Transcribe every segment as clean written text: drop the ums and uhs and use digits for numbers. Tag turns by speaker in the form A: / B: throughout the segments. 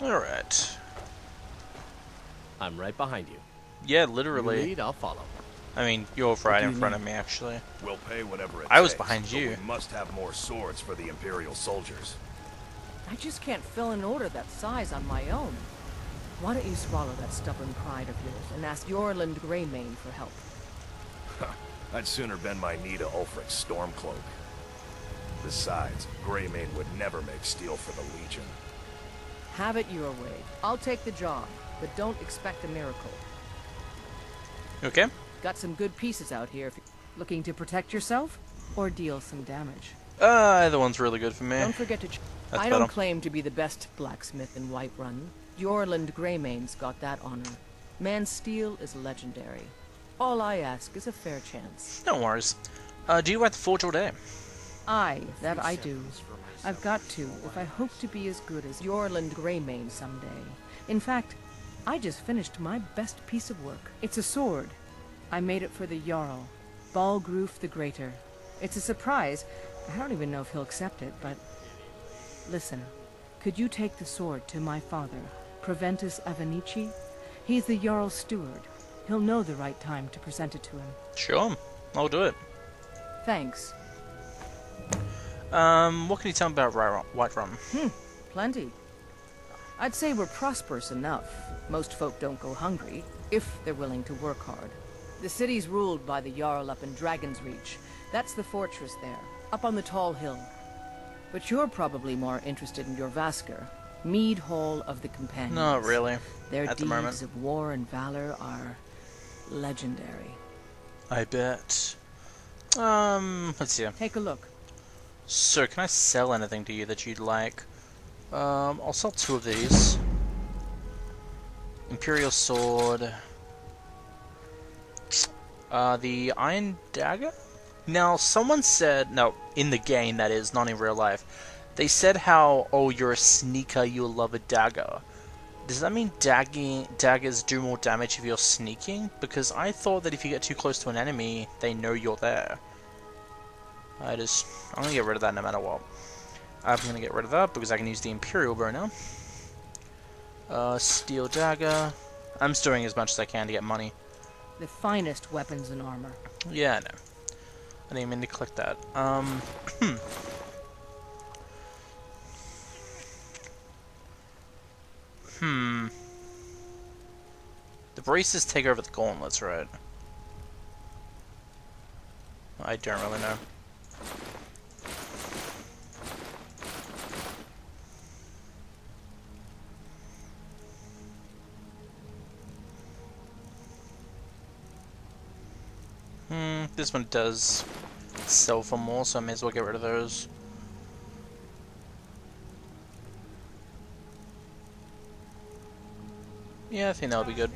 A: Alright.
B: I'm right behind you.
A: Yeah,
B: You
A: literally.
B: lead, I'll follow.
A: I mean, you're right
B: do
A: in
B: you
A: front
B: mean?
A: of me, actually.
C: We'll pay whatever it
A: I was
C: takes,
A: behind
C: but
A: you.
C: we must have more swords for the Imperial soldiers.
D: I just can't fill an order that size on my own. Why don't you swallow that stubborn pride of yours and ask Yorland Greymane for help?
C: I'd sooner bend my knee to Ulfric's Stormcloak. Besides, Greymane would never make steel for the Legion.
D: Have it your way. I'll take the job, but don't expect a miracle.
A: Okay.
D: Got some good pieces out here if you're looking to protect yourself or deal some damage.
A: Either one's really good for me.
D: Don't forget to
A: That's
D: I don't
A: better.
D: claim to be the best blacksmith in Whiterun. Yorland Greymane's got that honor. Man's steel is legendary. All I ask is a fair chance.
A: No worries. Do you like the Forge all day?
D: Aye, that I do. I've got to, if I hope to be as good as Yorland Greymane someday. In fact, I just finished my best piece of work. It's a sword. I made it for the Jarl, Balgruf the Greater. It's a surprise. I don't even know if he'll accept it, but... Listen, could you take the sword to my father, Proventus Avenici? He's the Jarl's steward. He'll know the right time to present it to him.
A: Sure. I'll do it.
D: Thanks.
A: What can you tell me about Whiterun?
D: Plenty. I'd say we're prosperous enough. Most folk don't go hungry, if they're willing to work hard. The city's ruled by the Jarl up in Dragon's Reach. That's the fortress there, up on the tall hill. But you're probably more interested in your Vasker, Mead Hall of the Companions.
A: Not really.
D: Their
A: At the
D: deeds
A: moment.
D: of war and valor are legendary.
A: I bet. Let's see.
D: Take a look.
A: So, can I sell anything to you that you'd like? I'll sell 2 of these. Imperial Sword. The Iron Dagger? Now, someone said, no, in the game that is, not in real life, they said how, oh, you're a sneaker, you'll love a dagger. Does that mean daggers do more damage if you're sneaking? Because I thought that if you get too close to an enemy, they know you're there. I'm gonna get rid of that no matter what. I'm gonna get rid of that because I can use the Imperial Bow now. Steel Dagger. I'm just doing as much as I can to get money.
D: The finest weapons and armor.
A: Yeah, I know. I didn't mean to click that. The braces take over the gauntlets, right? I don't really know. This one does sell for more, so I may as well get rid of those. Yeah, I think that'll be good.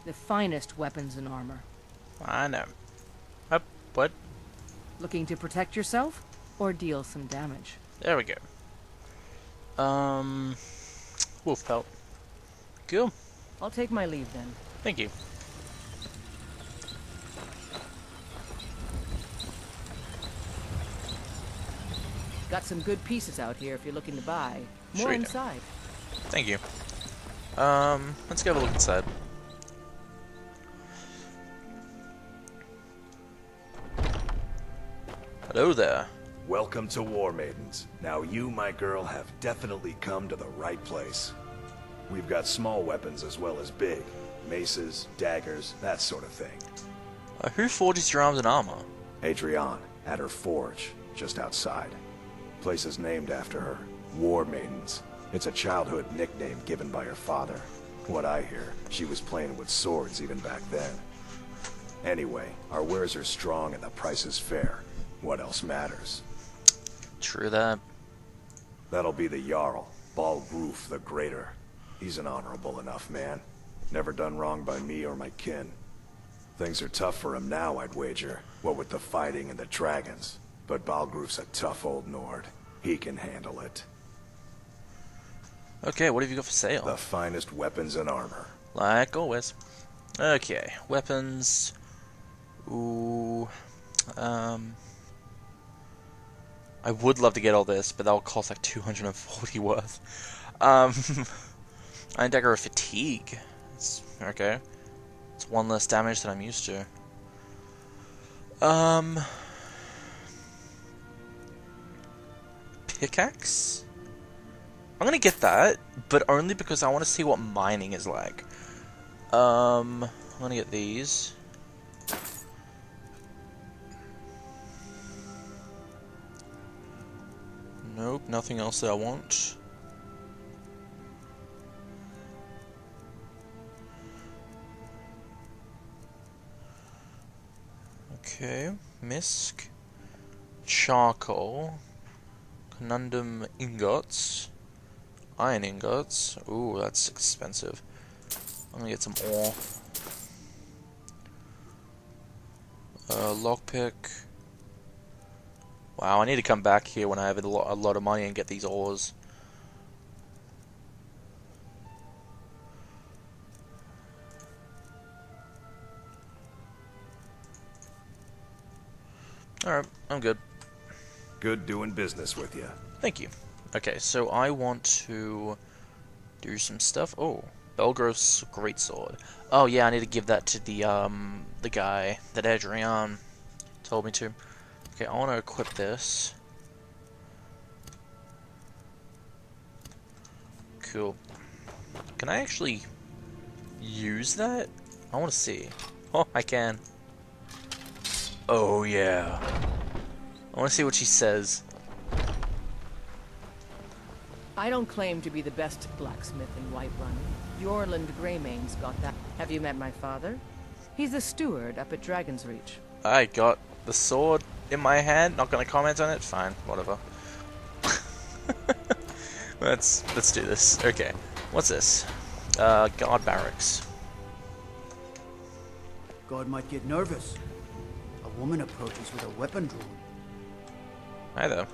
D: The finest weapons and armor.
A: I know. Up, what?
D: Looking to protect yourself or deal some damage?
A: There we go. Wolf pelt. Cool.
D: I'll take my leave then.
A: Thank you.
D: Got some good pieces out here if you're looking to buy. More
A: Sure you do.
D: inside.
A: Thank you. Let's go have a look inside. Hello there.
C: Welcome to War Maidens. Now you, my girl, have definitely come to the right place. We've got small weapons as well as big. Maces, daggers, that sort of thing.
A: Who forges your arms and armor?
C: Adrienne, at her forge, just outside. Place is named after her. War Maidens. It's a childhood nickname given by her father. What I hear, she was playing with swords even back then. Anyway, our wares are strong and the price is fair. What else matters?
A: True that.
C: That'll be the Jarl, Balgruf the Greater. He's an honorable enough man. Never done wrong by me or my kin. Things are tough for him now, I'd wager. What with the fighting and the dragons. But Balgruf's a tough old Nord. He can handle it.
A: Okay, what have you got for sale?
C: The finest weapons and armor.
A: Like always. Okay, weapons. Ooh. I would love to get all this, but that'll cost like 240 worth. Iron Dagger of Fatigue. Okay. It's one less damage than I'm used to. Pickaxe? I'm gonna get that, but only because I want to see what mining is like. I'm gonna get these. Nope, nothing else that I want. Okay, Misk, Charcoal, Conundrum Ingots, Iron Ingots. Ooh, that's expensive. I'm gonna get some ore. Lockpick. Wow, I need to come back here when I have a lot of money and get these ores. Alright, I'm good.
C: Good doing business with you.
A: Thank you. Okay, so I want to do some stuff. Oh, Belgroth's Greatsword. Oh yeah, I need to give that to the guy that Adrian told me to. Okay, I want to equip this. Cool. Can I actually use that? I want to see. Oh, I can. Oh yeah. I want to see what she says.
D: I don't claim to be the best blacksmith in Whiterun. Yorland Greymane's got that. Have you met my father? He's the steward up at Dragon's Reach.
A: I got the sword in my hand. Not gonna comment on it. Fine, whatever. Let's do this. Okay, what's this? Guard barracks.
E: God might get nervous. A woman approaches with a weapon drawn.
A: Hi there.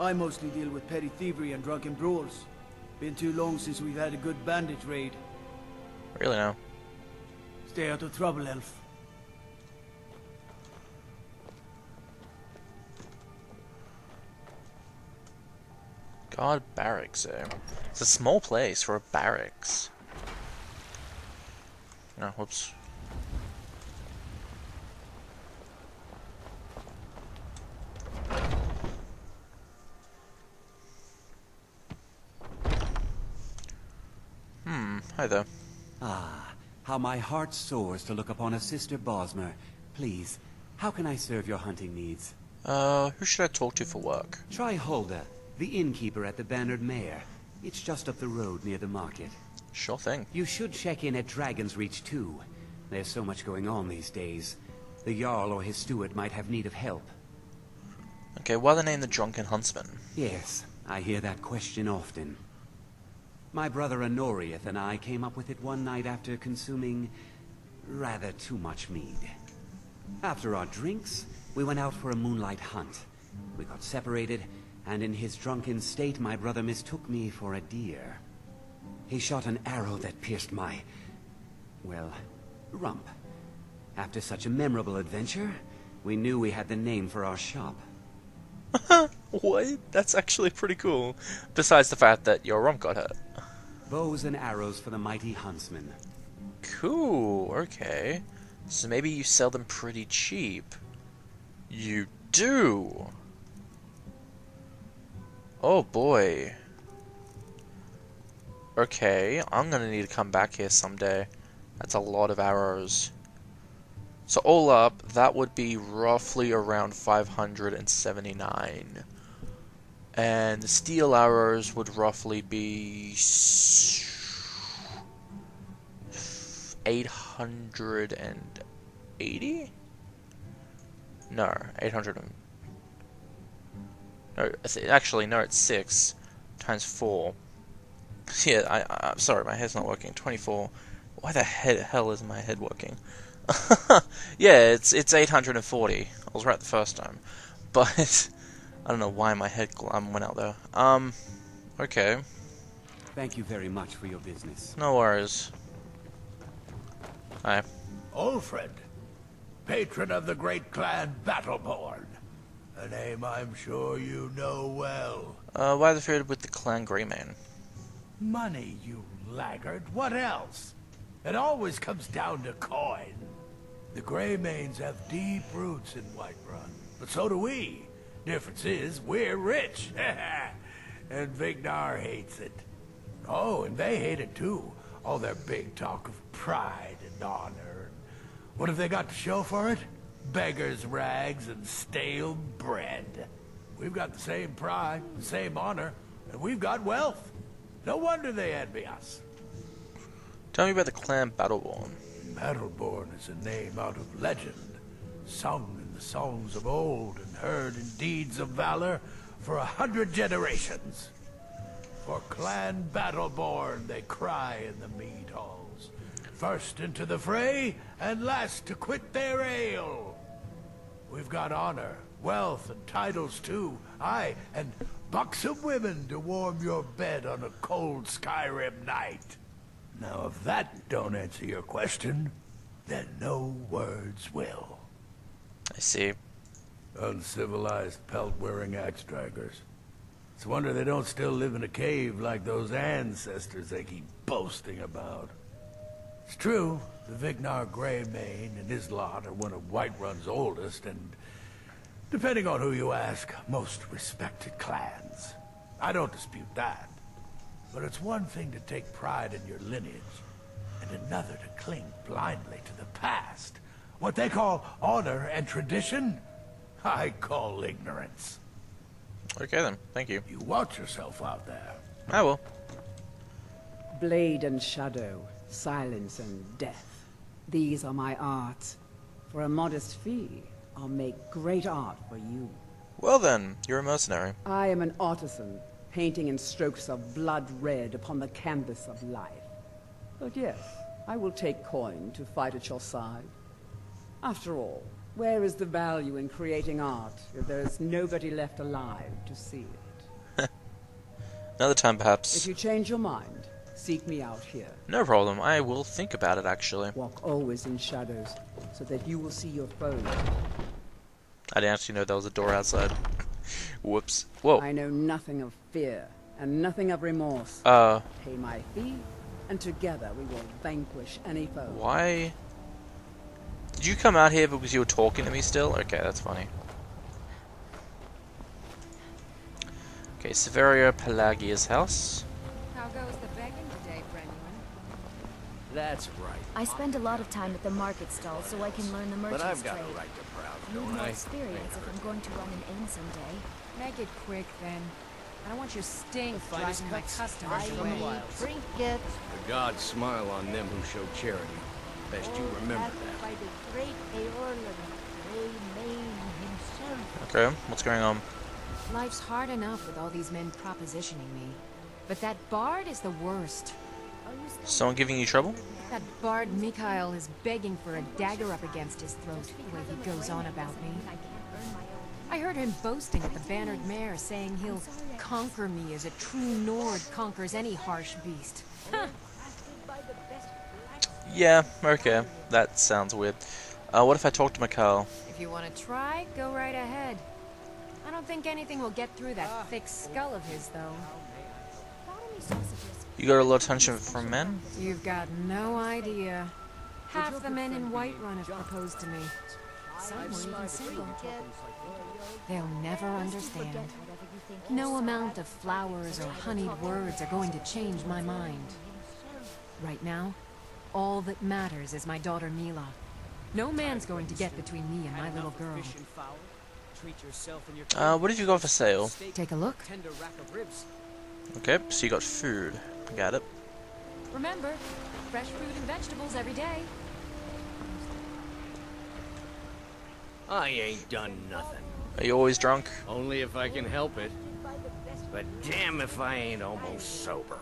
E: I mostly deal with petty thievery and drunken brawls. Been too long since we've had a good bandit raid.
A: Really now?
E: Stay out of trouble, elf.
A: Guard barracks, eh? It's a small place for a barracks. No, whoops. Hi there.
F: Ah, how my heart soars to look upon a Sister Bosmer. Please, how can I serve your hunting needs?
A: Who should I talk to for work?
F: Try Hulda, the innkeeper at the Bannered Mare. It's just up the road near the market.
A: Sure thing.
F: You should check in at Dragon's Reach too. There's so much going on these days. The Jarl or his steward might have need of help.
A: Okay, why the name the Drunken Huntsman?
F: Yes, I hear that question often. My brother Honorius and I came up with it one night after consuming rather too much mead. After our drinks, we went out for a moonlight hunt. We got separated, and in his drunken state, my brother mistook me for a deer. He shot an arrow that pierced my, well, rump. After such a memorable adventure, we knew we had the name for our shop.
A: What? That's actually pretty cool. Besides the fact that your rump got hurt.
F: Bows and arrows for the mighty huntsman.
A: Cool, okay. So maybe you sell them pretty cheap. You do! Oh boy. Okay, I'm gonna need to come back here someday. That's a lot of arrows. So all up, that would be roughly around 579. And the steel arrows would roughly be 880? No, 800. No, actually, no, it's 6 times 4. Yeah, I'm sorry, my head's not working. 24. Why the hell is my head working? Yeah, it's 840. I was right the first time, but I don't know why my head went out there. Okay.
F: Thank you very much for your business.
A: No worries. Hi.
G: Ulfred, patron of the great clan Battleborn. A name I'm sure you know well.
A: Why the feud with the clan Greymane?
G: Money, you laggard. What else? It always comes down to coin. The Greymanes have deep roots in Whiterun, but so do we. Difference is, we're rich. And Vignar hates it. Oh, and they hate it too. All their big talk of pride and honor. What have they got to show for it? Beggars' rags and stale bread. We've got the same pride, the same honor, and we've got wealth. No wonder they envy us.
A: Tell me about the clan Battleborn.
G: Battleborn is a name out of legend, sung in the songs of old and heard in deeds of valor for 100 generations. For Clan Battleborn they cry in the mead halls, first into the fray and last to quit their ale. We've got honor, wealth, and titles too, aye, and buxom women to warm your bed on a cold Skyrim night. Now, if that don't answer your question, then no words will.
A: I see.
G: Uncivilized pelt-wearing axe-draggers. It's a wonder they don't still live in a cave like those ancestors they keep boasting about. It's true, the Vignar Greymane and his lot are one of Whiterun's oldest and, depending on who you ask, most respected clans. I don't dispute that. But it's one thing to take pride in your lineage, and another to cling blindly to the past. What they call honor and tradition, I call ignorance.
A: Okay then, thank you.
G: You watch yourself out there.
A: I will.
H: Blade and shadow, silence and death. These are my arts. For a modest fee, I'll make great art for you.
A: Well then, you're a mercenary.
H: I am an artisan, painting in strokes of blood red upon the canvas of life. But yes, I will take coin to fight at your side. After all, where is the value in creating art if there is nobody left alive to see it?
A: Another time perhaps.
H: If you change your mind, seek me out here.
A: No problem, I will think about it actually.
H: Walk always in shadows, so that you will see your foes.
A: I didn't actually know there was a door outside. Whoops. Whoa.
H: I know nothing of fear, and nothing of remorse.
A: Pay
H: my fee, and together we will vanquish any foe.
A: Why? Did you come out here because you were talking to me still? Okay, that's funny. Okay, Severia Pelagia's house.
D: How goes the begging today, Brenuin?
B: That's right.
I: I spend a lot of time at the market stall so I can learn the merchant's
B: But I've got
I: trade.
B: a right to proud,
I: I need
B: don't
I: more
B: I?
I: experience if I'm going to run an inn someday.
D: Make it quick, then. I don't want your stink driving my customers away.
I: Trinkets.
B: The gods smile on them who show charity. Best you remember that.
I: By the great Eorlan, Greymane himself.
A: Okay, what's going on?
D: Life's hard enough with all these men propositioning me. But that bard is the worst.
A: Someone giving you trouble?
D: That bard Mikhail is begging for a dagger up against his throat, the way he goes on about me. I heard him boasting at the Bannered Mare, saying he'll conquer me as a true Nord conquers any harsh beast. Huh.
A: Yeah, okay. That sounds weird. What if I talk to Mikhail?
D: If you want to try, go right ahead. I don't think anything will get through that thick skull of his, though.
A: You got a lot of attention from men?
D: You've got no idea. Half the men in Whiterun have proposed to me. Some were even single. They'll never understand. No amount of flowers or honeyed words are going to change my mind. Right now, all that matters is my daughter Mila. No man's going to get between me and my little girl.
A: What have you got for sale?
D: Take a look.
A: Okay, so you got food. Got it.
D: Remember, fresh fruit and vegetables every day.
B: I ain't done nothing.
A: Are you always drunk?
B: Only if I can help it. But damn if I ain't almost sober.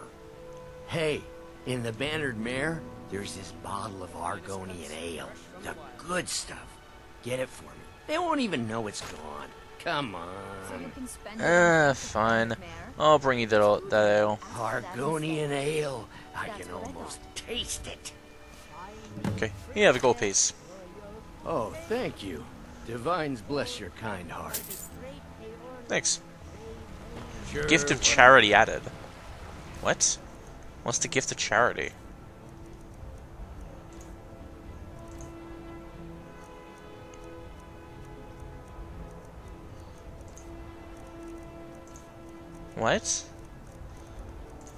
B: Hey, in the Bannered Mare, there's this bottle of Argonian ale. The good stuff. Get it for me. They won't even know it's gone. Come on.
A: Fine. I'll bring you that ale.
B: Argonian ale. I can almost taste it.
A: Okay, here, have a gold piece.
B: Oh, thank you. Divines bless your kind heart.
A: Thanks.
G: Sure,
A: Gift of
G: what-
A: charity added. What? What's the gift of charity? What?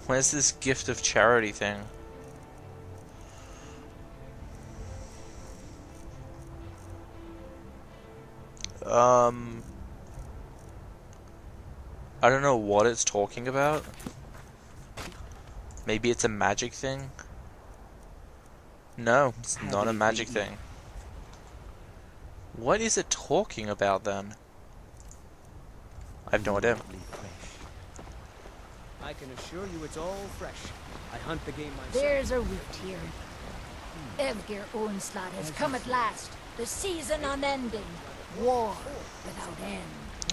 A: Where's this gift of charity thing? I don't know what it's talking about. Maybe it's a magic thing? No, it's not a magic thing. What is it talking about then? I have no idea.
J: I can assure you it's all fresh. I hunt the game myself.
I: There's a root here. Evgir Onslaught has come at last. The season unending. War without end.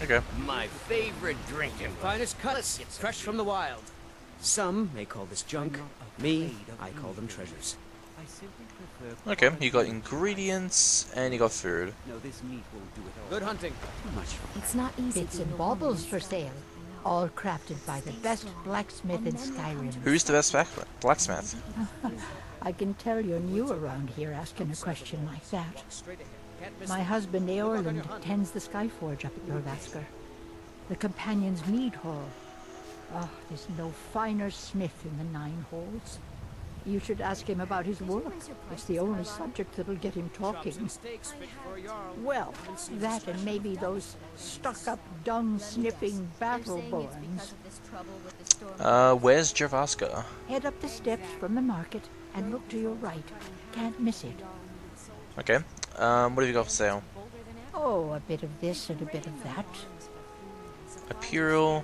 A: Okay.
B: My favorite drinking.
J: Finest cuts, fresh from the wild. Some may call this junk. Me, I call them treasures.
F: I simply prefer
A: Okay, you got ingredients and you got food.
F: No, this meat won't do it all.
J: Good hunting.
F: Too much for
I: It's not easy. Bits and baubles for sale. All crafted by the best blacksmith in Skyrim.
A: Who's the best blacksmith?
K: I can tell you're new around here asking a question like that.
J: Straight ahead. Can't miss
K: My husband Eorland tends the Skyforge up at Jorvaskr. The Companion's Mead Hall. Oh, there's no finer smith in the Nine Halls. You should ask him about his work. It's the only subject that'll get him talking.
J: steaks fit for a jarl.
K: Well, that and maybe those stuck-up, dung-sniffing battle-borns.
A: Where's Jorvaskr?
K: Head up the steps from the market and look to your right. Can't miss it.
A: Okay. What have you got for sale?
K: Oh, a bit of this and a bit of that.
A: Imperial,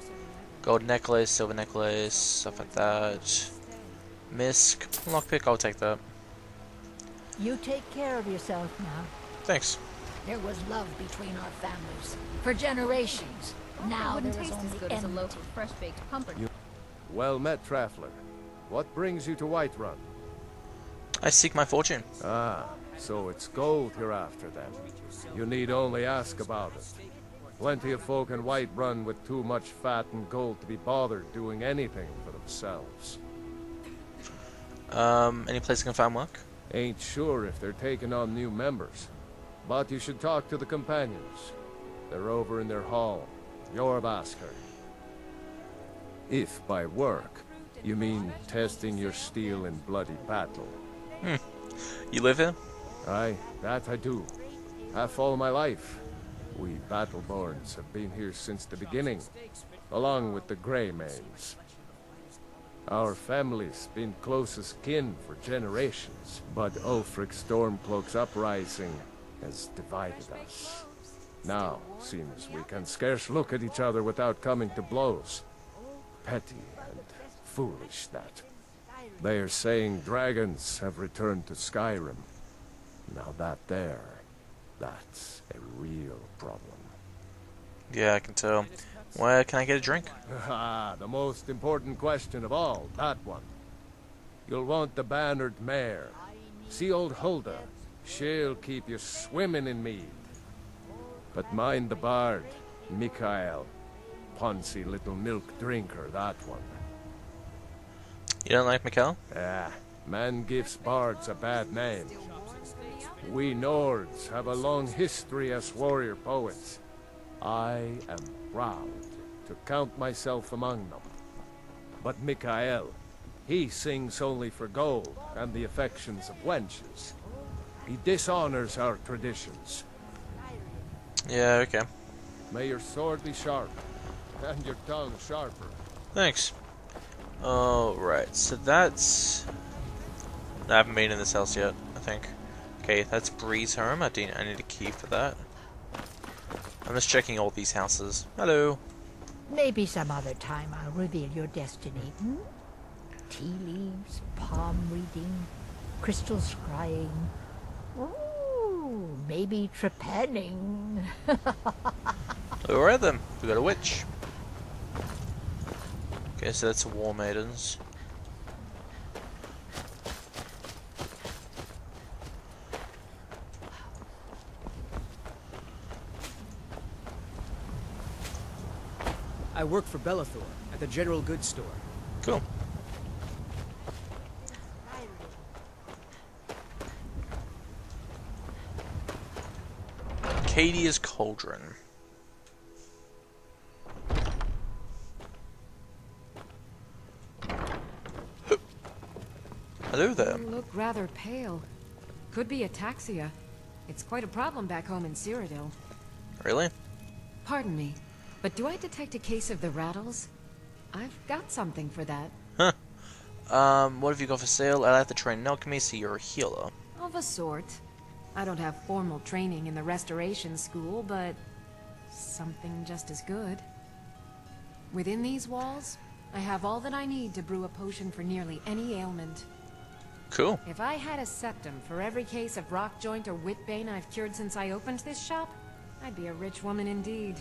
A: gold necklace, silver necklace, stuff like that. Misk, lockpick, I'll take that.
K: You take care of yourself now.
A: Thanks.
I: There was love between our families for generations. Now there is only enmity.
L: fresh-baked pumpernickel.
G: Well met, Traveler. What brings you to Whiterun?
A: I seek my fortune.
G: Ah, so it's gold you're after then. You need only ask about it. Plenty of folk in Whiterun with too much fat and gold to be bothered doing anything for themselves.
A: Any place I can find work?
G: Ain't sure if they're taking on new members, but you should talk to the companions. They're over in their hall, Jorvaskr. If by work, you mean testing your steel in bloody battle.
A: You live here?
G: Aye, that I do. Half all my life. We Battleborns have been here since the beginning, along with the Greymanes. Our family's been closest kin for generations, but Ulfric's Stormcloak's uprising has divided us. Now, seems we can scarce look at each other without coming to blows. Petty and foolish, that. They are saying dragons have returned to Skyrim. Now that's a real problem.
A: Yeah, I can tell. Where can I get a drink?
G: Ah, the most important question of all, that one. You'll want the bannered mare. See old Hulda. She'll keep you swimming in mead. But mind the bard, Mikael. Poncy little milk drinker, that one.
A: You don't like Mikkel?
G: Ah, man gives bards a bad name. We Nords have a long history as warrior poets. I am proud to count myself among them. But Mikael, he sings only for gold and the affections of wenches. He dishonors our traditions.
A: Yeah, okay.
G: May your sword be sharp, and your tongue sharper.
A: Thanks. Alright, so that's... I haven't been in this house yet, I think. Okay, that's Bree's home. I need a key for that. I'm just checking all these houses. Hello.
K: Maybe some other time I'll reveal your destiny. Tea leaves, palm reading, crystal scrying. Ooh, maybe trepanning.
A: Alright then, we got a witch. Okay, so that's War Maidens.
J: I work for Bellathor at the General Goods Store.
A: Cool. Cadia's Cauldron. Hello there.
L: You look rather pale. Could be ataxia. It's quite a problem back home in Cyrodiil.
A: Really?
L: Pardon me, but do I detect a case of the rattles? I've got something for that.
A: Huh. What have you got for sale? I like to train in alchemy, so you're a healer.
L: Of a sort. I don't have formal training in the restoration school, but something just as good. Within these walls, I have all that I need to brew a potion for nearly any ailment.
A: Cool.
L: If I had a septum for every case of rock joint or whitbane I've cured since I opened this shop, I'd be a rich woman indeed.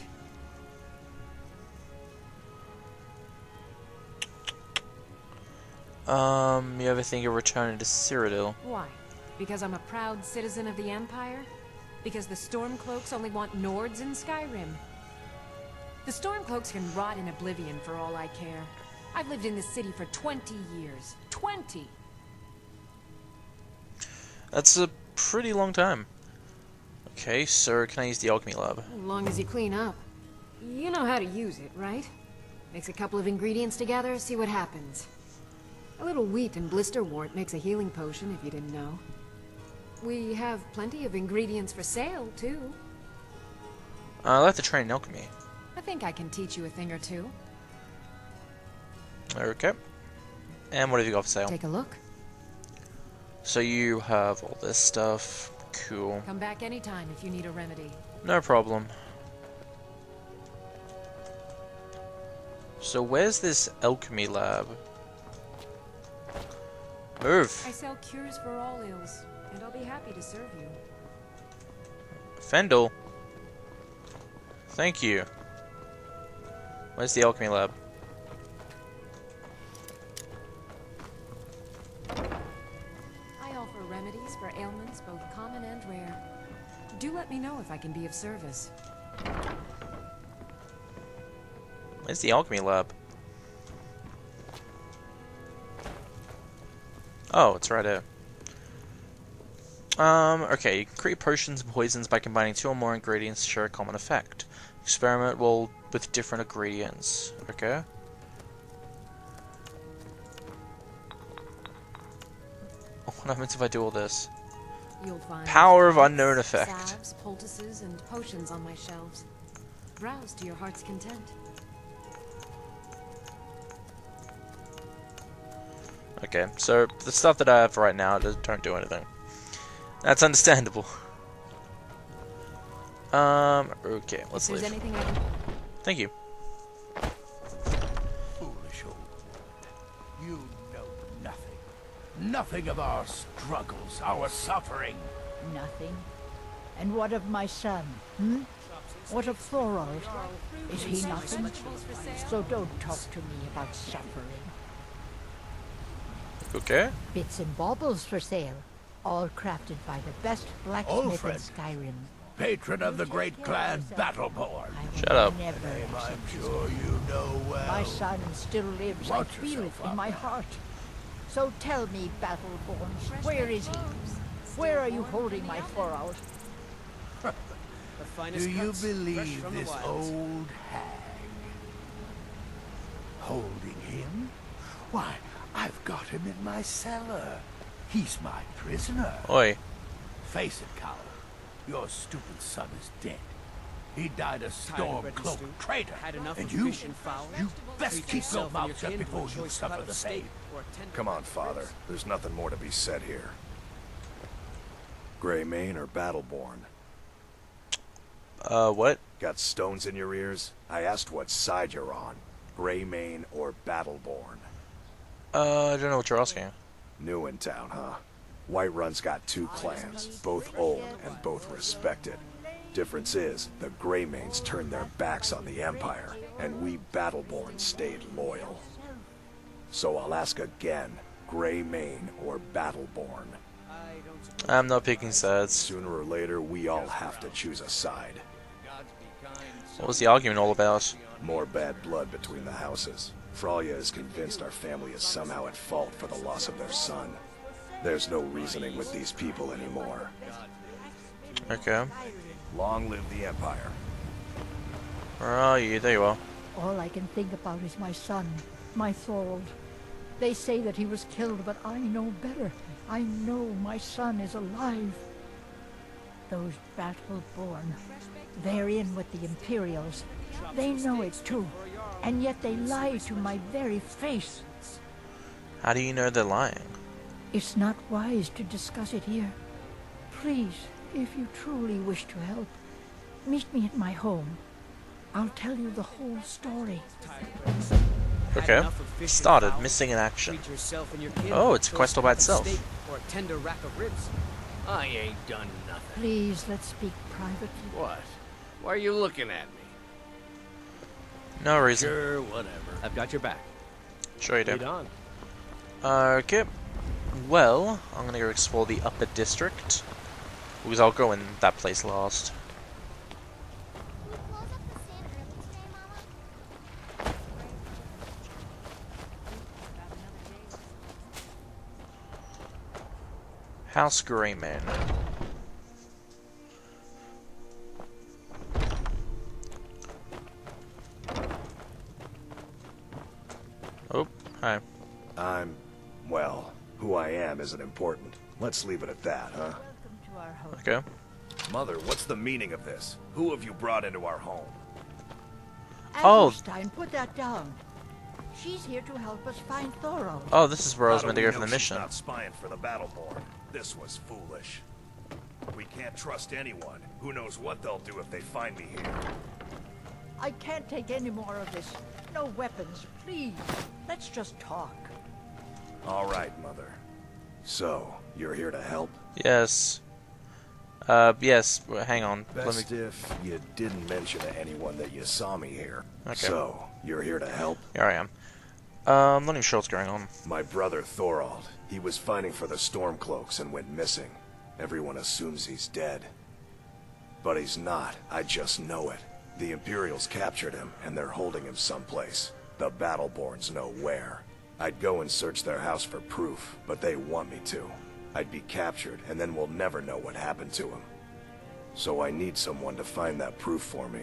A: You ever think of returning to Cyrodiil?
L: Why? Because I'm a proud citizen of the Empire? Because the Stormcloaks only want Nords in Skyrim? The Stormcloaks can rot in Oblivion for all I care. I've lived in this city for 20 years. 20!
A: That's a pretty long time. Okay, sir, can I use the alchemy lab?
L: As long as you clean up. You know how to use it, right? Mix a couple of ingredients together, see what happens. A little wheat and blisterwort makes a healing potion, if you didn't know. We have plenty of ingredients for sale, too.
A: I like to train in alchemy.
L: I think I can teach you a thing or two.
A: Okay. And what have you got for sale?
L: Take a look.
A: So you have all this stuff. Cool.
L: Come back anytime if you need a remedy.
A: No problem. So where's this alchemy lab? Move!
L: I sell cures for all ills, and I'll be happy to serve you.
A: Fendel. Thank you. Where's the alchemy lab?
L: I offer remedies for ailments both common and rare. Do let me know if I can be of service.
A: Where's the alchemy lab? Oh, it's right here. Okay, you can create potions and poisons by combining 2 or more ingredients to share a common effect. Experiment with different ingredients. Okay. What happens if I do all this?
L: You'll find
A: Power of unknown effect.
L: salves, poultices, and potions on my shelves. Browse to your heart's content.
A: Okay, so the stuff that I have right now don't do anything. That's understandable. Okay, let's
L: If
A: leave.
L: there's anything I can...
A: Thank you.
G: Foolish old woman. You know nothing. Nothing of our struggles, our suffering.
K: Nothing. And what of my son? Hmm? What of Thorold? Is he nothing? So don't talk to me about suffering.
A: Okay.
K: Bits and baubles for sale. All crafted by the best blacksmith in
G: Ulfred.
K: Skyrim.
G: Patron of the great clan Battleborn.
K: I will
A: Shut up.
K: never
G: Name I'm
K: accept his
G: sure you know well.
K: My son still lives. I
G: Watch
K: feel it
G: yourself
K: in
G: out
K: my
G: there.
K: heart. So tell me, Battleborn, where is he? Where are you holding my Thorold?
J: The finest
G: Do you
J: cuts, fresh
G: believe
J: from the
G: this
J: wilds.
G: old hag? Holding him? Why, I've got him in my cellar. He's my prisoner.
A: Oi.
G: Face it, coward. Your stupid son is dead. He died a
J: Tired of bread and
G: storm-cloaked
J: stew?
G: traitor.
J: Had enough
G: And
J: of
G: you?
J: fish and fowl?
G: You best
J: Treat
G: keep your
J: yourself and
G: mouth
J: your
G: shut
J: kin to
G: before
J: a
G: you
J: choice
G: suffer
J: cut of
G: the
J: steak
G: same.
J: or a tender
C: Come on,
J: of
C: Father.
J: ribs.
C: There's nothing more to be said here. Greymane or Battleborn?
A: What?
C: Got stones in your ears? I asked what side you're on. Greymane or Battleborn?
A: I don't know what you're asking.
C: New in town, huh? Whiterun's got 2 clans, both old and both respected. Difference is, the Greymanes turned their backs on the Empire, and we Battleborn stayed loyal. So I'll ask again, Greymane or Battleborn?
A: I'm not picking sides.
C: Sooner or later, we all have to choose a side.
A: What was the argument all about?
C: More bad blood between the houses. Fralya is convinced our family is somehow at fault for the loss of their son. There's no reasoning with these people anymore.
A: Okay.
C: Long live the Empire.
A: Where are you? There you are.
K: All I can think about is my son, my Thorold. They say that he was killed, but I know better. I know my son is alive. Those battle-born, they're in with the Imperials. They know it too, and yet they lie to my very face.
A: How do you know they're lying?
K: It's not wise to discuss it here. Please, if you truly wish to help, meet me at my home. I'll tell you the whole story.
A: Okay. Started. Missing in action. Oh, it's a quest all by itself.
J: Or a tender rack of ribs.
B: I ain't done nothing.
K: Please, let's speak privately.
B: What? Why are you looking at me?
A: No reason.
B: Sure, whatever.
J: I've got your back.
A: Sure you do.
J: Lead on.
A: Okay. Well, I'm gonna go explore the upper district. Because I'll go in that place last. House Greyman. Oh, hi.
C: Well, who I am isn't important. Let's leave it at that, huh?
K: Welcome to our home.
A: Okay.
C: Mother, what's the meaning of this? Who have you brought into our home?
A: Oh.
K: Einstein, put that down. She's here to help us find Thorold.
A: Oh, this is where I was
C: How
A: meant
C: do
A: to
C: we
A: go for
C: know
A: the
C: she's
A: mission.
C: not spying for the Battleborn. This was foolish. We can't trust anyone. Who knows what they'll do if they find me here.
K: I can't take any more of this. No weapons, please. Let's just talk.
C: All right, Mother. So, you're here to help?
A: Yes. Yes. Hang on.
C: Best if you didn't mention to anyone that you saw me here.
A: Okay.
C: So, you're here to help?
A: Here I am. I'm not even sure what's going on.
C: My brother Thorold. He was fighting for the Stormcloaks and went missing. Everyone assumes he's dead. But he's not. I just know it. The Imperials captured him, and they're holding him someplace. The Battleborns know where. I'd go and search their house for proof, but they want me to. I'd be captured, and then we'll never know what happened to him. So I need someone to find that proof for me.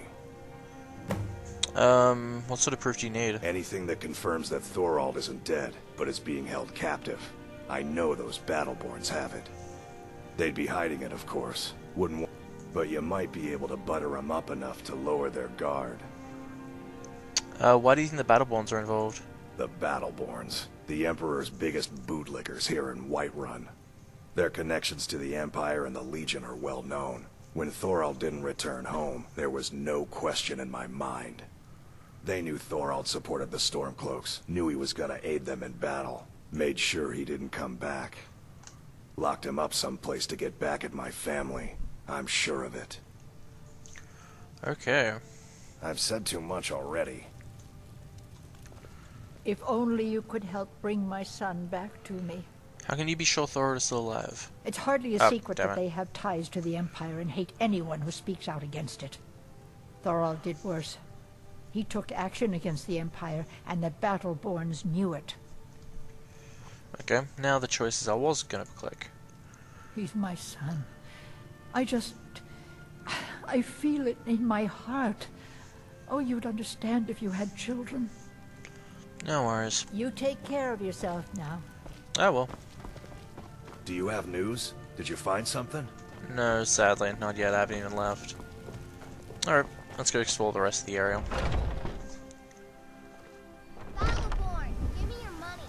A: What sort of proof do you need?
C: Anything that confirms that Thorold isn't dead, but is being held captive. I know those Battleborns have it. They'd be hiding it, of course. But you might be able to butter them up enough to lower their guard.
A: Why do you think the Battleborns are involved?
C: The Battleborns, the Emperor's biggest bootlickers here in Whiterun. Their connections to the Empire and the Legion are well known. When Thorold didn't return home, there was no question in my mind. They knew Thorold supported the Stormcloaks, knew he was gonna aid them in battle, made sure he didn't come back. Locked him up someplace to get back at my family. I'm sure of it.
A: Okay.
C: I've said too much already.
K: If only you could help bring my son back to me.
A: How can you be sure Thorold is still alive?
K: It's hardly a
A: Oh,
K: secret
A: damn
K: that
A: it.
K: they have ties to the Empire and hate anyone who speaks out against it. Thorold did worse. He took action against the Empire, and the Battleborns knew it.
A: Okay, now the choices I was gonna click.
K: He's my son. I feel it in my heart. Oh, you'd understand if you had children.
A: No worries.
K: You take care of yourself now.
A: Oh well.
C: Do you have news? Did you find something?
A: No, sadly, not yet. I haven't even left. Alright, let's go explore the rest of the area.
M: Battleborn, give me your money.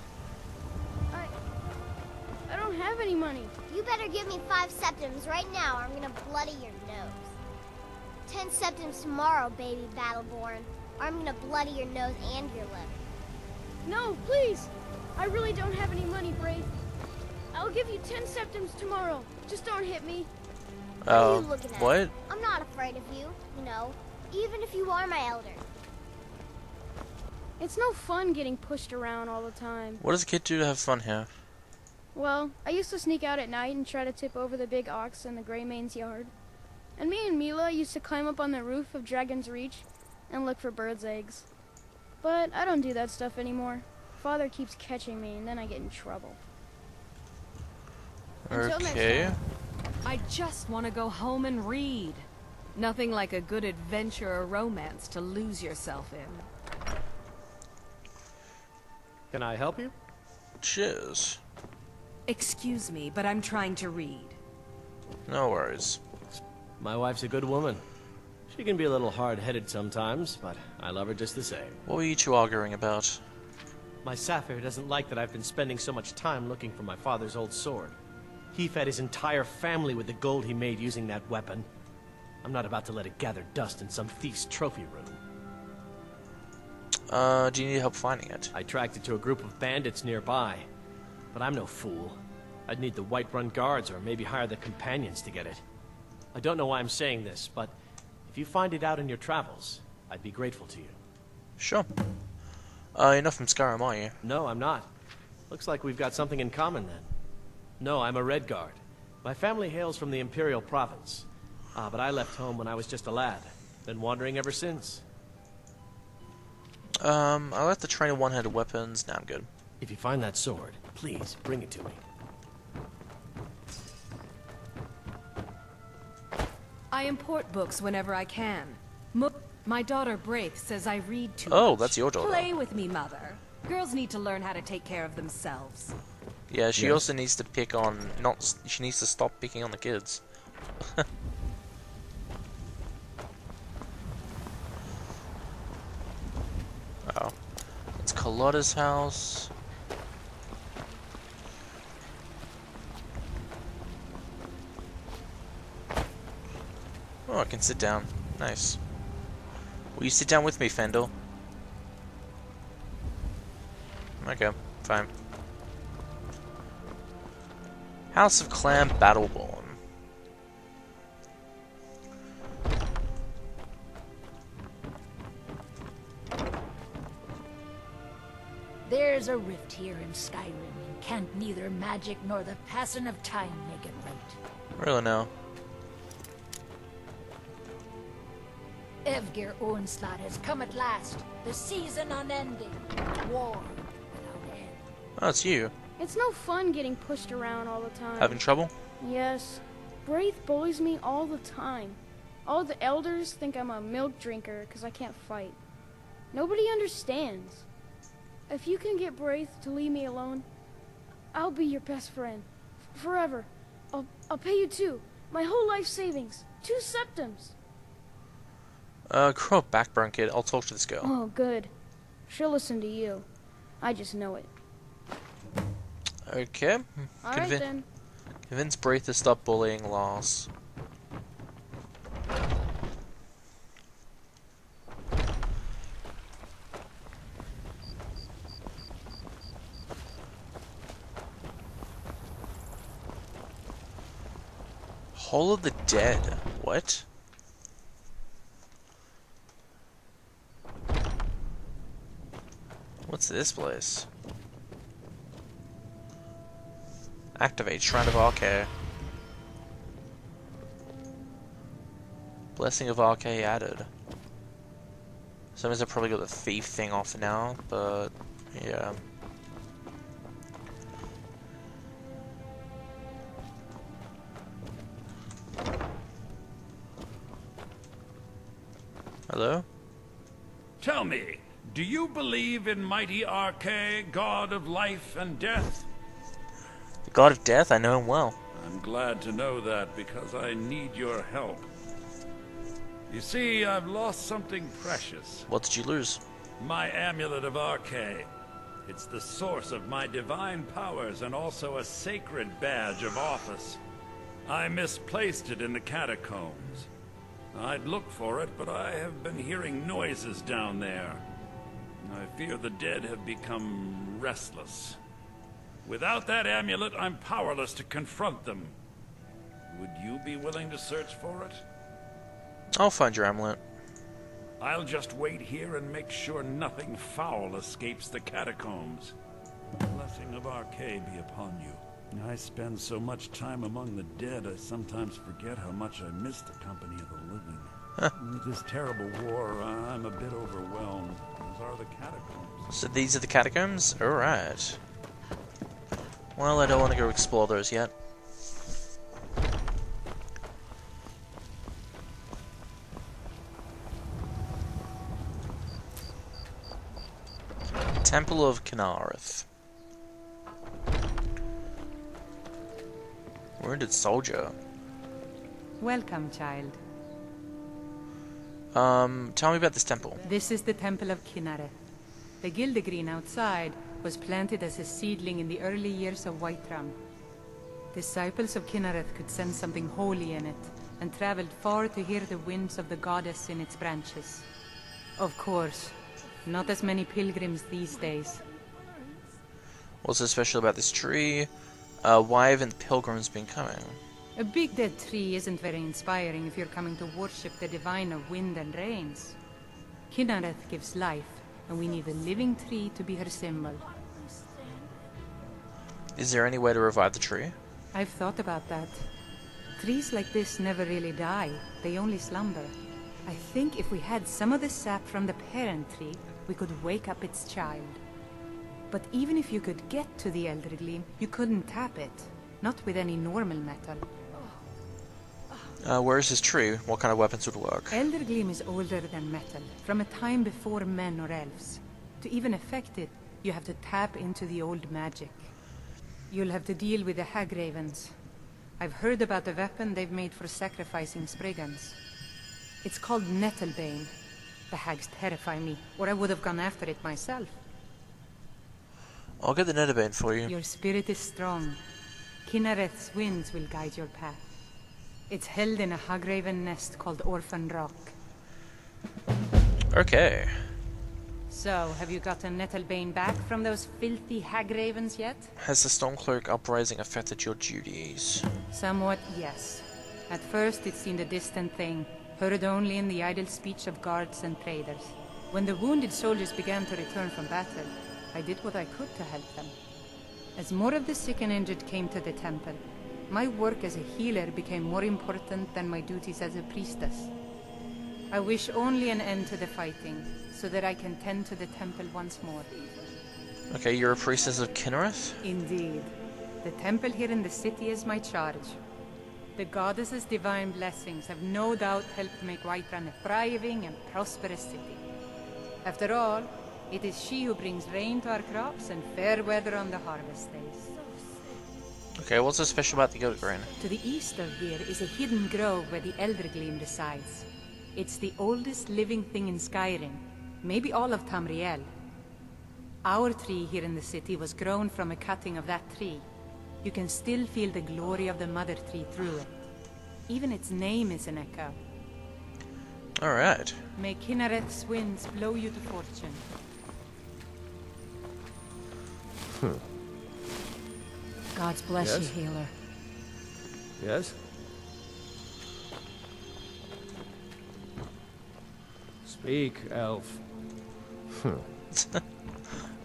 N: I don't have any money.
M: You better give me 5 septims right now or I'm gonna bloody your nose. 10 septims tomorrow, baby Battleborn, or I'm gonna bloody your nose and your lip.
N: No, please. I really don't have any money, Brave. I'll give you 10 septims tomorrow. Just don't hit me.
M: What are you looking at?
A: What?
M: I'm not afraid of you, you know, even if you are my elder.
N: It's no fun getting pushed around all the time.
A: What does a kid do to have fun here?
N: Well, I used to sneak out at night and try to tip over the big ox in the Greymane's yard. And me and Mila used to climb up on the roof of Dragon's Reach and look for birds' eggs. But I don't do that stuff anymore. Father keeps catching me, and then I get in trouble. Until next time.
D: I just want to go home and read. Nothing like a good adventure or romance to lose yourself in.
J: Can I help you?
A: Cheers.
D: Excuse me, but I'm trying to read.
A: No worries.
J: My wife's a good woman. She can be a little hard-headed sometimes, but I love her just the same.
A: What were you two arguing about?
J: My Sapphire doesn't like that I've been spending so much time looking for my father's old sword. He fed his entire family with the gold he made using that weapon. I'm not about to let it gather dust in some thief's trophy room.
A: Do you need help finding it?
J: I tracked it to a group of bandits nearby, but I'm no fool. I'd need the Whiterun guards or maybe hire the companions to get it. I don't know why I'm saying this, but if you find it out in your travels, I'd be grateful to you.
A: Sure. You're not from Skyrim, are you?
J: No, I'm not. Looks like we've got something in common then. No, I'm a Red Guard. My family hails from the Imperial Province. But I left home when I was just a lad. Been wandering ever since.
A: I like the train of one-handed weapons. Now I'm good.
J: If you find that sword, please bring it to me.
D: I import books whenever I can. My daughter Braith says I read too
A: Oh,
D: much.
A: that's your daughter.
D: Play with me, Mother. Girls need to learn how to take care of themselves.
A: Yeah, she
J: Yes.
A: also needs to pick on... She needs to stop picking on the kids. Oh. It's Carlotta's house. Oh, I can sit down. Nice. Will you sit down with me, Fendel? Okay, fine. House of Clan Battleborn.
I: There's a rift here in Skyrim, and can't neither magic nor the passing of time make it right.
A: Really no.
I: Evgir Onslaught has come at last. The season unending. War without end.
A: Oh, it's you.
N: It's no fun getting pushed around all the time.
A: Having trouble?
N: Yes. Braith bullies me all the time. All the elders think I'm a milk drinker because I can't fight. Nobody understands. If you can get Braith to leave me alone, I'll be your best friend. Forever. I'll pay you too. My whole life savings. 2 septims.
A: Grow back, kid. I'll talk to this girl.
N: Oh, good. She'll listen to you. I just know it.
A: Okay.
N: Alright then.
A: Convince Braith to stop bullying Lars. Hall of the Dead. What? What's this place? Activate Shrine of Arcade. Blessing of Arcade added. Some of us have probably got the thief thing off now, but yeah. Hello?
O: Tell me, do you believe in mighty Arcade, god of life and death?
A: The god of death? I know him well.
O: I'm glad to know that because I need your help. You see, I've lost something precious.
A: What did you lose?
O: My amulet of Arcade. It's the source of my divine powers and also a sacred badge of office. I misplaced it in the catacombs. I'd look for it, but I have been hearing noises down there. I fear the dead have become restless. Without that amulet, I'm powerless to confront them. Would you be willing to search for it?
A: I'll find your amulet.
O: I'll just wait here and make sure nothing foul escapes the catacombs. The blessing of Arcade be upon you. I spend so much time among the dead, I sometimes forget how much I miss the company of the living. With this terrible war, I'm a bit overwhelmed. Those are the catacombs.
A: So these are the catacombs? Alright. Well, I don't want to go explore those yet. Temple of Kinareth. Wounded soldier.
D: Welcome, child.
A: Tell me about this temple.
D: This is the Temple of Kinareth. The Gildegreen outside was planted as a seedling in the early years of Whiterun. Disciples of Kinareth could sense something holy in it, and traveled far to hear the winds of the goddess in its branches. Of course, not as many pilgrims these days.
A: What's so special about this tree? Why haven't pilgrims been coming?
D: A big dead tree isn't very inspiring if you're coming to worship the divine of wind and rains. Kinareth gives life, and we need a living tree to be her symbol.
A: Is there any way to revive the tree?
D: I've thought about that. Trees like this never really die, they only slumber. I think if we had some of the sap from the parent tree, we could wake up its child. But even if you could get to the Elder Gleam, you couldn't tap it. Not with any normal metal.
A: Where is this tree? What kind of weapons would work?
D: Elder Gleam is older than metal, from a time before men or elves. To even affect it, you have to tap into the old magic. You'll have to deal with the Hag Ravens. I've heard about the weapon they've made for sacrificing Spriggans. It's called Nettlebane. The hags terrify me, or I would have gone after it myself.
A: I'll get the Nettlebane for you.
D: Your spirit is strong. Kinareth's winds will guide your path. It's held in a Hagraven nest called Orphan Rock.
A: Okay.
D: So, have you gotten Nettlebane back from those filthy Hagravens yet?
A: Has the Stormcloak uprising affected your duties?
D: Somewhat, yes. At first it seemed a distant thing, heard only in the idle speech of guards and traders. When the wounded soldiers began to return from battle, I did what I could to help them. As more of the sick and injured came to the temple, my work as a healer became more important than my duties as a priestess. I wish only an end to the fighting, so that I can tend to the temple once more.
A: Okay, you're a priestess of Kinareth?
D: Indeed. The temple here in the city is my charge. The goddess's divine blessings have no doubt helped make Whiterun a thriving and prosperous city. After all, it is she who brings rain to our crops and fair weather on the harvest days.
A: Okay, what's so special about the Gildegreen?
D: To the east of here is a hidden grove where the Elder Gleam resides. It's the oldest living thing in Skyrim, maybe all of Tamriel. Our tree here in the city was grown from a cutting of that tree. You can still feel the glory of the mother tree through it. Even its name is an echo.
A: Alright.
D: May Kinareth's winds blow you to fortune. God's bless
G: Yes?
D: you, healer.
G: Yes? Speak, elf.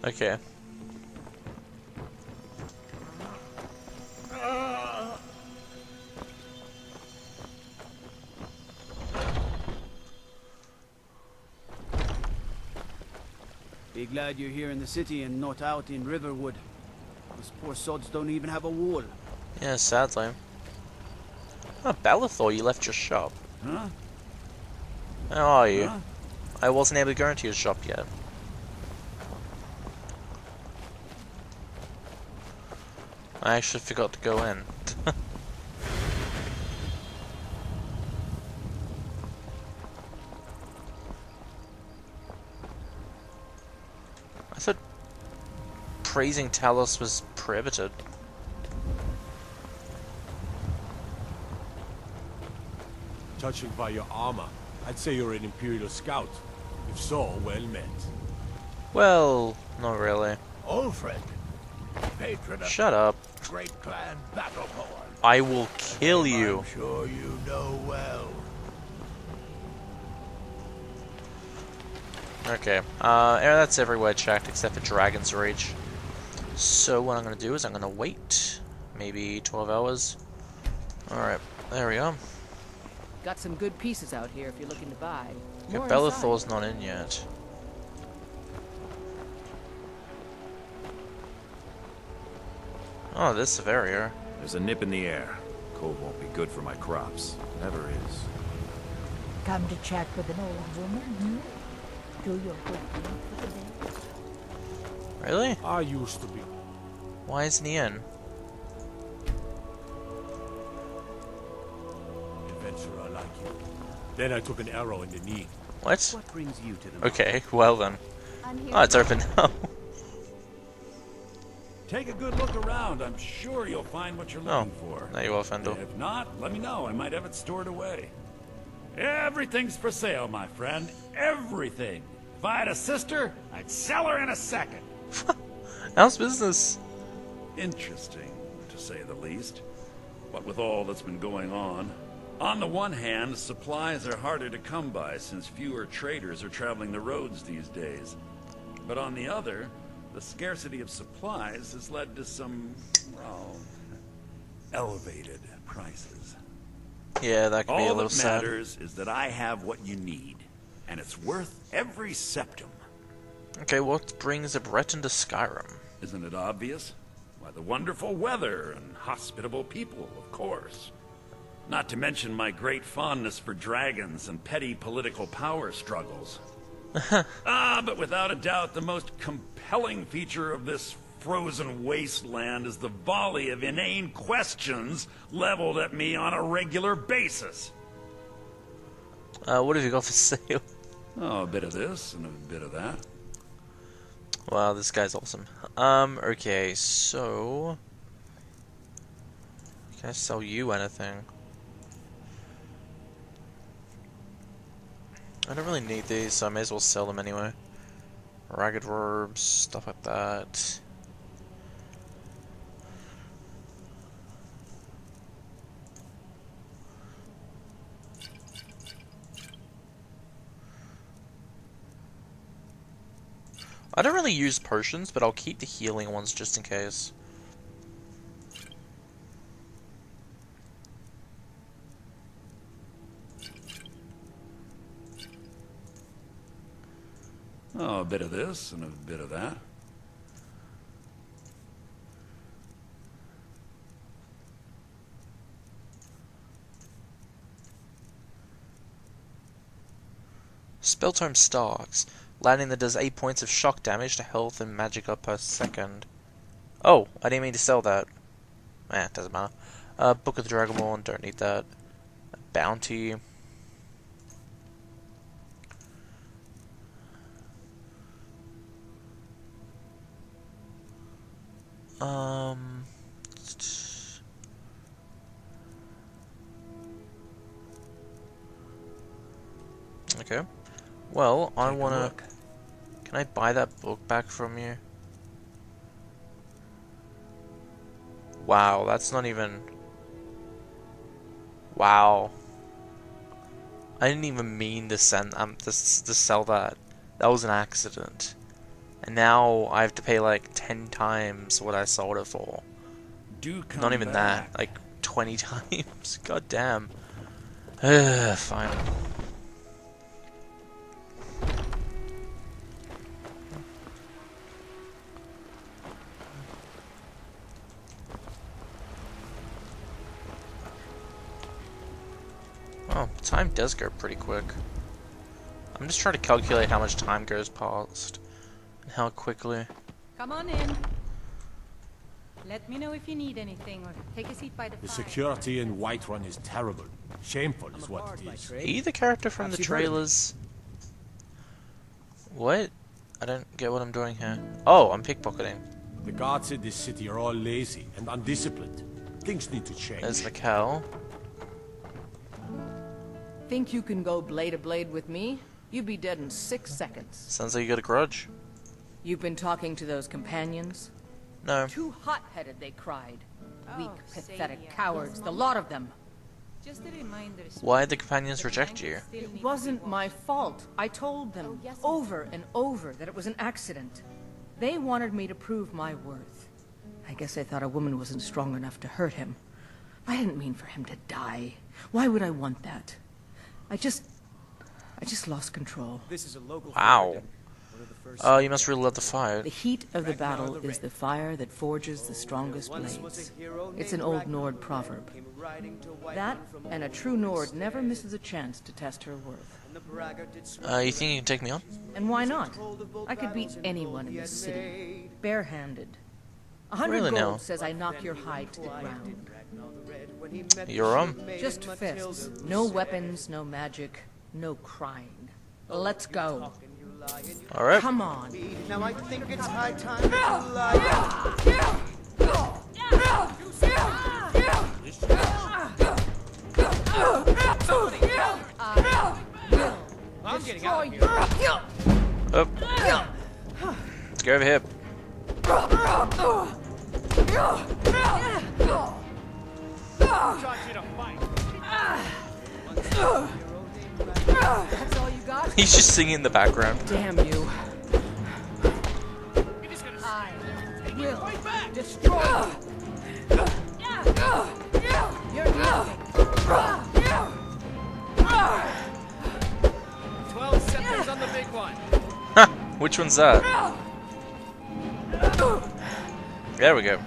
A: Okay.
E: Be glad you're here in the city and not out in Riverwood. Those poor sods don't even have a wall.
A: Yeah, sadly. Oh, Bellathor, you left your shop.
E: Huh?
A: How are you?
E: Huh?
A: I wasn't able to go into your shop yet. I actually forgot to go in. I thought praising Talos was prohibited.
P: Judging by your armor, I'd say you're an Imperial scout. If so, well met.
A: Well, not really.
G: Ulfred, patron of
A: Shut up.
G: great clan Battleborn.
A: I will kill you.
G: I'm sure you know well.
A: Okay, that's everywhere checked except for Dragon's Reach. So what I'm going to do is I'm going to wait maybe 12 hours. Alright, there we are.
D: Got some good pieces out here if you're looking to buy.
A: Okay,
D: More
A: Bellathor's not in yet. Oh, this Severia.
Q: There's a nip in the air. Cold won't be good for my crops. Never is.
K: Come to chat with an old woman, hmm? Do your good deed for the day.
A: Really?
P: I used to be.
A: Why isn't he in?
P: Adventurer like you. Then I took an arrow in the knee.
A: What?
F: What brings you to the
A: Okay, well then.
M: I'm here.
A: Oh, it's open now.
O: Take a good look around. I'm sure you'll find what you're looking for.
A: There you are, Fendel.
O: If not, let me know. I might have it stored away. Everything's for sale, my friend. Everything. If I had a sister, I'd sell her in a second.
A: How's business?
O: Interesting, to say the least. What with all that's been going on the one hand, supplies are harder to come by since fewer traders are traveling the roads these days. But on the other, the scarcity of supplies has led to some, well, elevated prices.
A: Yeah, that could be a
O: All
A: little
O: that
A: sad.
O: matters is that I have what you need, and it's worth every septum.
A: Okay, what brings a Breton to Skyrim?
O: Isn't it obvious? Why, the wonderful weather and hospitable people, of course. Not to mention my great fondness for dragons and petty political power struggles. But without a doubt, the most compelling feature of this frozen wasteland is the volley of inane questions leveled at me on a regular basis.
A: What have you got for sale?
O: Oh, a bit of this and a bit of that.
A: Wow, this guy's awesome. Okay, so... Can I sell you anything? I don't really need these, so I may as well sell them anyway. Ragged robes, stuff like that. I don't really use potions, but I'll keep the healing ones just in case.
O: Oh, a bit of this and a bit of that.
A: Spelltome Starks. Landing that does 8 points of shock damage to health and magicka per second. Oh, I didn't mean to sell that. Doesn't matter. Book of the Dragonborn, don't need that. Bounty. Okay. Well, I wanna... Can I buy that book back from you? Wow, that's not even... Wow. I didn't even mean to send to sell that. That was an accident. And now I have to pay like 10 times what I sold it for. Not even that, like 20 times. God damn. Fine. Oh, time does go pretty quick. I'm just trying to calculate how much time goes past. And how quickly.
R: Come on in. Let me know if you need anything, or take a seat by the
P: The
R: fire.
P: security in Whiterun is terrible. Shameful is what it is.
A: Are you the character from the trailers? What? I don't get what I'm doing here. Oh, I'm pickpocketing.
P: The guards in this city are all lazy and undisciplined. Things need to change.
A: There's Mikkel.
D: Think you can go blade to blade with me? You'd be dead in 6 seconds.
A: Sounds like you got a grudge.
D: You've been talking to those companions?
A: No.
D: Too hot-headed, they cried. Weak, pathetic
R: Sadie,
D: cowards, the lot of them.
R: Just a reminder.
A: Why'd the companions reject you?
D: It wasn't my fault. I told them over and over that it was an accident. They wanted me to prove my worth. I guess they thought a woman wasn't strong enough to hurt him. I didn't mean for him to die. Why would I want that? I just lost control.
E: This is a local.
A: Wow. You must really love the fire.
D: The heat of the battle is the fire that forges the strongest blades. It's an old Nord proverb. That, and a true Nord never misses a chance to test her worth.
A: You think you can take me on?
D: And why not? I could beat anyone in this city, barehanded. 100
A: Really
D: gold
A: now?
D: says I knock your hide to the ground.
A: You're
D: Just fists. No weapons, no magic, no crying. Let's go.
A: All right.
D: Come on.
E: Now I think it's high time to lie.
D: I'm getting out of here.
A: Up. Let's go over here.
D: That's all you got?
A: He's just singing in the background.
D: Damn you. I will destroy you. You're nothing.
B: 12 scepters on the big one.
A: Huh, which one's that? There we go.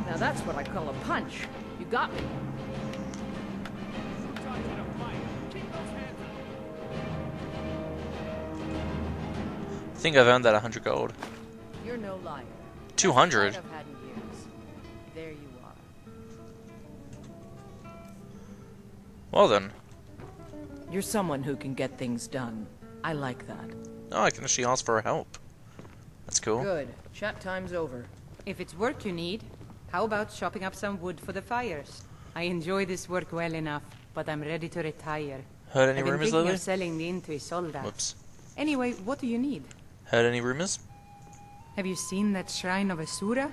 D: Now that's what I call a punch. You got me.
A: I think I've earned that 100 gold.
D: You're no liar.
A: 200?
D: I've had in years. There you are.
A: Well then.
D: You're someone who can get things done. I like that.
A: Oh, I can actually ask for help. That's cool.
D: Good. Chat time's over.
R: If it's work you need, how about chopping up some wood for the fires? I enjoy this work well enough, but I'm ready to retire.
A: Heard any
R: I've been
A: rumors
R: thinking
A: lately?
R: of selling the inn to Isolda.
A: Whoops.
R: Anyway, what do you need?
A: Heard any rumors?
R: Have you seen that shrine of Asura?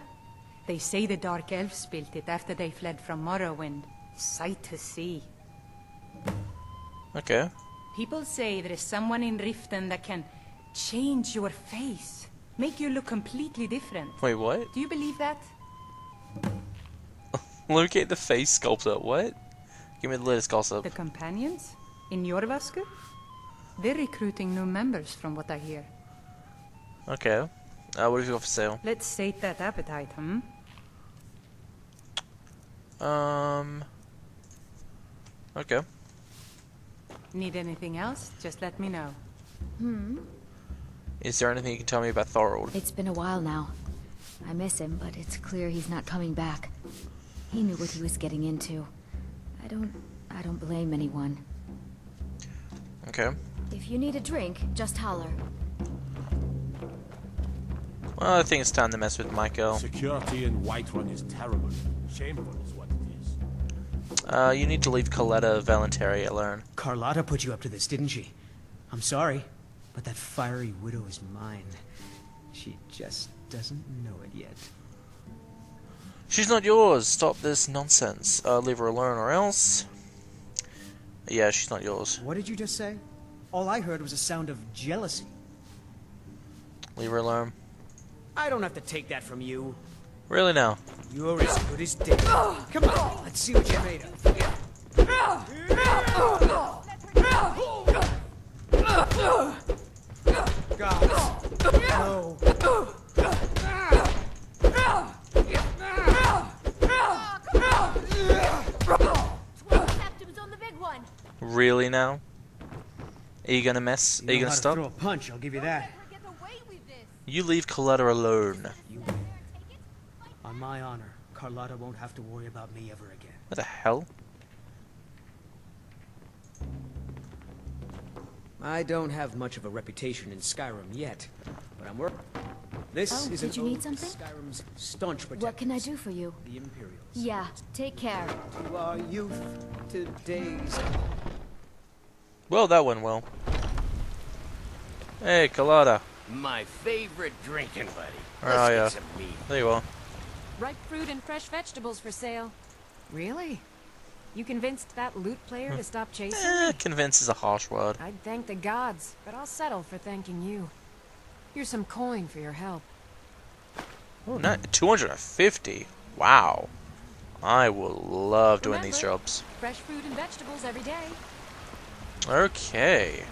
R: They say the Dark Elves built it after they fled from Morrowind. Sight to see.
A: Okay.
R: People say there is someone in Riften that can change your face. Make you look completely different.
A: Wait, what?
R: Do you believe that?
A: Locate the face sculptor. What? Give me the latest gossip.
R: The companions? In Jorvaskr? They're recruiting new members from what I hear.
A: Okay. What have you got for sale?
R: Let's sate that appetite, hmm?
A: Okay.
R: Need anything else? Just let me know.
A: Is there anything you can tell me about Thorold?
S: It's been a while now. I miss him, but it's clear he's not coming back. He knew what he was getting into. I don't blame anyone.
A: Okay.
S: If you need a drink, just holler.
A: Well, I think it's time to mess with Michael.
P: Security in Whiterun is terrible. Shameful is what it is.
A: You need to leave Coletta Valentari alone.
T: Carlotta put you up to this, didn't she? I'm sorry, but that fiery widow is mine. She just doesn't know it yet.
A: She's not yours. Stop this nonsense. Leave her alone or else. Yeah, she's not yours.
T: What did you just say? All I heard was a sound of jealousy.
A: Leave her alone.
T: I don't have to take that from you.
A: Really now?
T: You're as good as dead. Come on, let's see what you're made of. God, no.
M: 12 septims on the big one.
A: Really now? Are you gonna mess? Are you gonna stop?
T: Throw a punch, I'll give you that.
A: You leave Coletta alone.
T: On my honor, Carlotta won't have to worry about me ever again.
A: What the hell?
T: I don't have much of a reputation in Skyrim yet, but I'm working. This is
S: did you need something?
T: Skyrim's staunch protectors.
S: What can I do for you?
T: The Imperials.
S: Yeah, take care.
T: To our youth, to days.
A: Well, that went well. Hey, Coletta.
B: My favorite drinking buddy.
A: Where are ya?
B: Let's get some meat.
A: There you are.
L: Ripe fruit and fresh vegetables for sale. Really? You convinced that loot player to stop chasing me?
A: Convince is a harsh word.
L: I'd thank the gods, but I'll settle for thanking you. Here's some coin for your help.
A: Oh, 250. Wow. I will love doing these
L: Remember,
A: jobs.
L: Fresh fruit and vegetables every day.
A: Okay.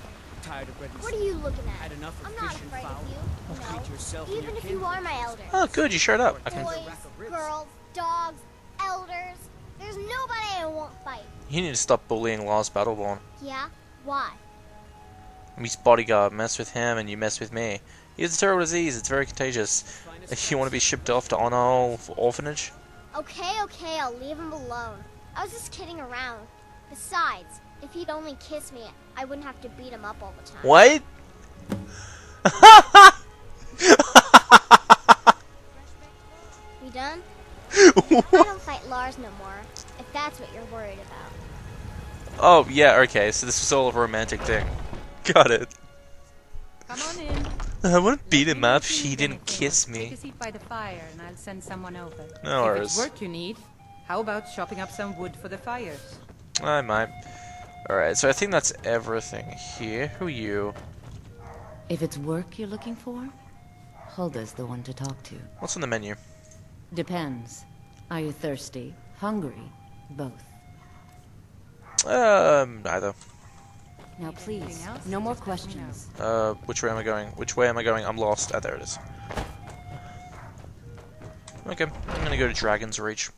T: Tired of bread and
M: What are you looking at?
T: Had enough of
M: I'm not
T: fish and
M: afraid
T: fowl.
M: of you.
T: Treat yourself
M: No.
T: and
M: Even
T: your
M: if you
T: kin.
M: are my elder.
A: Oh, good, you showed up. Okay.
M: Boys, girls, dogs, elders. There's nobody I won't fight.
A: You need to stop bullying Lars Battleborn.
M: Yeah? Why?
A: I'm his bodyguard. Mess with him and you mess with me. He has a terrible disease. It's very contagious. You want to be shipped off to Honor Orphanage?
M: Okay, I'll leave him alone. I was just kidding around. Besides, if he'd only kiss me, I wouldn't have to beat him up all the time.
A: What?
M: We done? I don't fight Lars no more, if that's what you're worried about.
A: Oh, yeah, okay, so this was all a romantic thing. Got it.
R: Come on in.
A: I want to beat him up. He didn't kiss
R: Take
A: me.
R: a seat by the fire, and I'll send someone over.
A: No
R: If
A: worries.
R: it's work you need, how about chopping up some wood for the fires?
A: I might. Alright, so I think that's everything here. Who are you?
S: If it's work you're looking for, Hulda's the one to talk to.
A: What's on the menu?
S: Depends. Are you thirsty? Hungry? Both.
A: Neither.
S: Now please, no more questions.
A: Which way am I going? Which way am I going? I'm lost. Ah, there it is. Okay, I'm gonna go to Dragon's Reach.